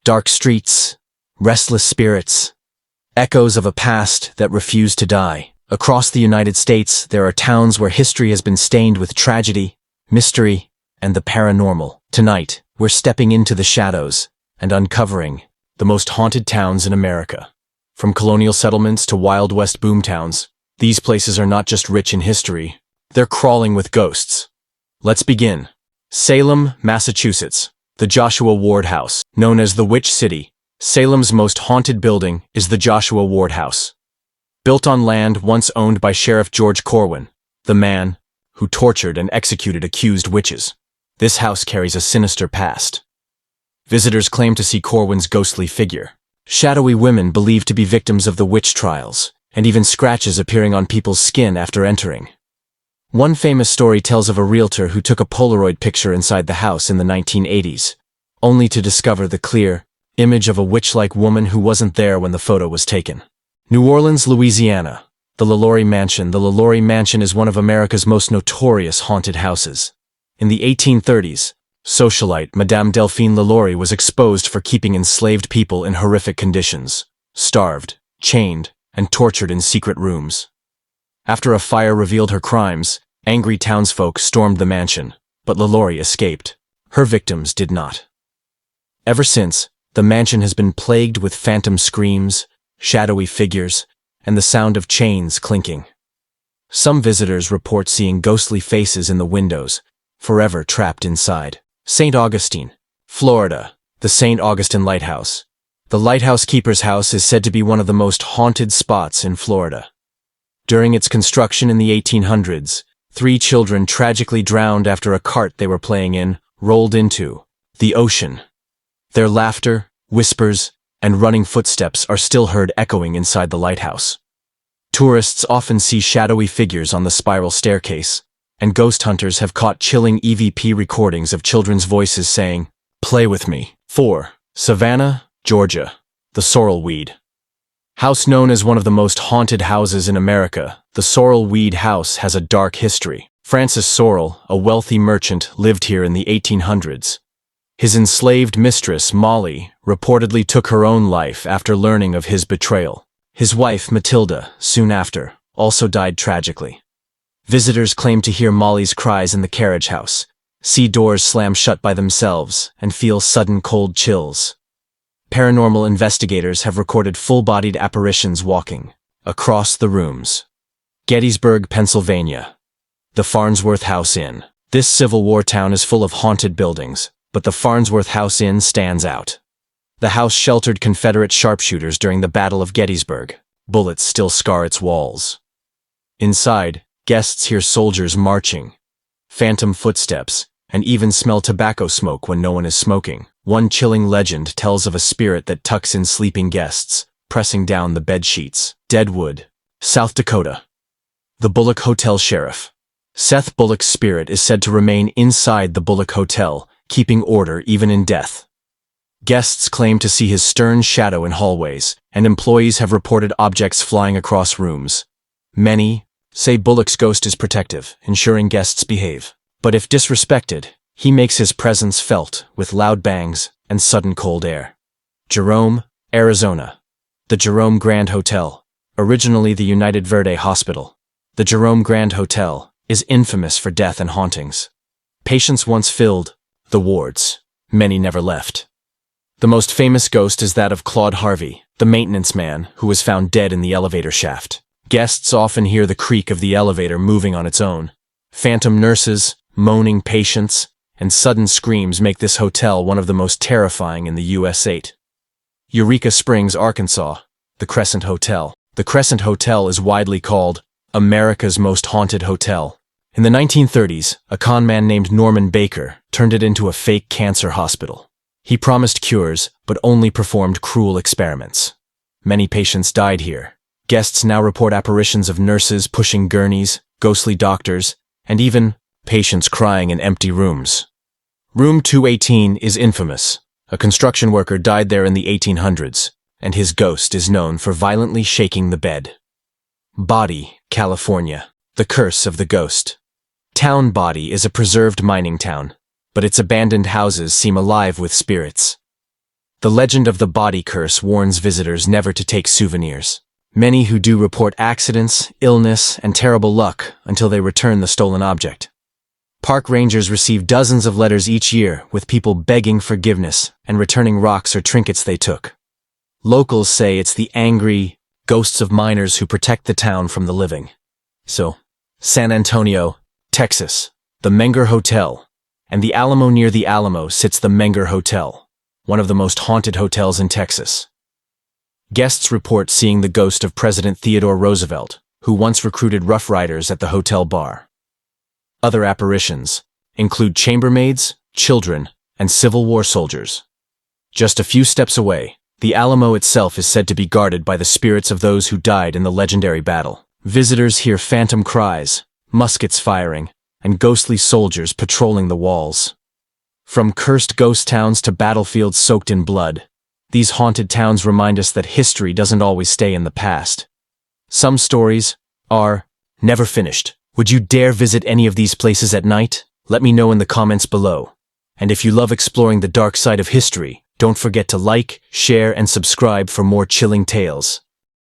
Dark streets, restless spirits, echoes of a past that refused to die. Across the United States, there are towns where history has been stained with tragedy, mystery, and the paranormal. Tonight, we're stepping into the shadows and uncovering the most haunted towns in America. From colonial settlements to Wild West boomtowns, these places are not just rich in history, they're crawling with ghosts. Let's begin. Salem, Massachusetts. The Joshua Ward House. Known as the Witch City, Salem's most haunted building is the Joshua Ward House. Built on land once owned by Sheriff George Corwin, the man who tortured and executed accused witches. This house carries a sinister past. Visitors claim to see Corwin's ghostly figure, shadowy women believed to be victims of the witch trials, and even scratches appearing on people's skin after entering. One famous story tells of a realtor who took a Polaroid picture inside the house in the 1980s, only to discover the clear image of a witch-like woman who wasn't there when the photo was taken. New Orleans, Louisiana. The LaLaurie Mansion. The LaLaurie Mansion is one of America's most notorious haunted houses. In the 1830s, socialite Madame Delphine LaLaurie was exposed for keeping enslaved people in horrific conditions, starved, chained, and tortured in secret rooms. After a fire revealed her crimes, angry townsfolk stormed the mansion, but LaLaurie escaped. Her victims did not. Ever since, the mansion has been plagued with phantom screams, shadowy figures, and the sound of chains clinking. Some visitors report seeing ghostly faces in the windows, forever trapped inside. St. Augustine, Florida. The St. Augustine Lighthouse. The lighthouse keeper's house is said to be one of the most haunted spots in Florida. During its construction in the 1800s, 3 children tragically drowned after a cart they were playing in rolled into the ocean. Their laughter, whispers, and running footsteps are still heard echoing inside the lighthouse. Tourists often see shadowy figures on the spiral staircase, and ghost hunters have caught chilling EVP recordings of children's voices saying, "Play with me." 4. Savannah, Georgia. The Sorrel Weed. House known as one of the most haunted houses in America, the Sorrel Weed House has a dark history. Francis Sorrel, a wealthy merchant, lived here in the 1800s. His enslaved mistress, Molly, reportedly took her own life after learning of his betrayal. His wife, Matilda, soon after, also died tragically. Visitors claim to hear Molly's cries in the carriage house, see doors slam shut by themselves, and feel sudden cold chills. Paranormal investigators have recorded full-bodied apparitions walking across the rooms. Gettysburg, Pennsylvania. The Farnsworth House Inn. This Civil War town is full of haunted buildings, but the Farnsworth House Inn stands out. The house sheltered Confederate sharpshooters during the Battle of Gettysburg. Bullets still scar its walls. Inside, guests hear soldiers marching, phantom footsteps, and even smell tobacco smoke when no one is smoking. One chilling legend tells of a spirit that tucks in sleeping guests, pressing down the bed sheets. Deadwood, South Dakota. The Bullock Hotel Sheriff. Seth Bullock's spirit is said to remain inside the Bullock Hotel, keeping order even in death. Guests claim to see his stern shadow in hallways, and employees have reported objects flying across rooms. Many say Bullock's ghost is protective, ensuring guests behave. But if disrespected, he makes his presence felt with loud bangs and sudden cold air. Jerome, Arizona. The Jerome Grand Hotel. Originally the United Verde Hospital, the Jerome Grand Hotel is infamous for death and hauntings. Patients once filled the wards. Many never left. The most famous ghost is that of Claude Harvey, the maintenance man who was found dead in the elevator shaft. Guests often hear the creak of the elevator moving on its own. Phantom nurses, moaning patients, and sudden screams make this hotel one of the most terrifying in the US 8. Eureka Springs, Arkansas. The Crescent Hotel. The Crescent Hotel is widely called America's most haunted hotel. In the 1930s, a con man named Norman Baker turned it into a fake cancer hospital. He promised cures, but only performed cruel experiments. Many patients died here. Guests now report apparitions of nurses pushing gurneys, ghostly doctors, and even patients crying in empty rooms. Room 218 is infamous. A construction worker died there in the 1800s, and his ghost is known for violently shaking the bed. Body, California. The Curse of the Ghost. Town Body is a preserved mining town, but its abandoned houses seem alive with spirits. The legend of the body curse warns visitors never to take souvenirs. Many who do report accidents, illness, and terrible luck until they return the stolen object. Park rangers receive dozens of letters each year with people begging forgiveness and returning rocks or trinkets they took. Locals say it's the angry ghosts of miners who protect the town from the living. So, San Antonio, Texas, the Menger Hotel, and the Alamo. Near the Alamo sits the Menger Hotel, one of the most haunted hotels in Texas. Guests report seeing the ghost of President Theodore Roosevelt, who once recruited Rough Riders at the hotel bar. Other apparitions include chambermaids, children, and Civil War soldiers. Just a few steps away, the Alamo itself is said to be guarded by the spirits of those who died in the legendary battle. Visitors hear phantom cries, muskets firing, and ghostly soldiers patrolling the walls. From cursed ghost towns to battlefields soaked in blood, these haunted towns remind us that history doesn't always stay in the past. Some stories are never finished. Would you dare visit any of these places at night? Let me know in the comments below. And if you love exploring the dark side of history, don't forget to like, share, and subscribe for more chilling tales.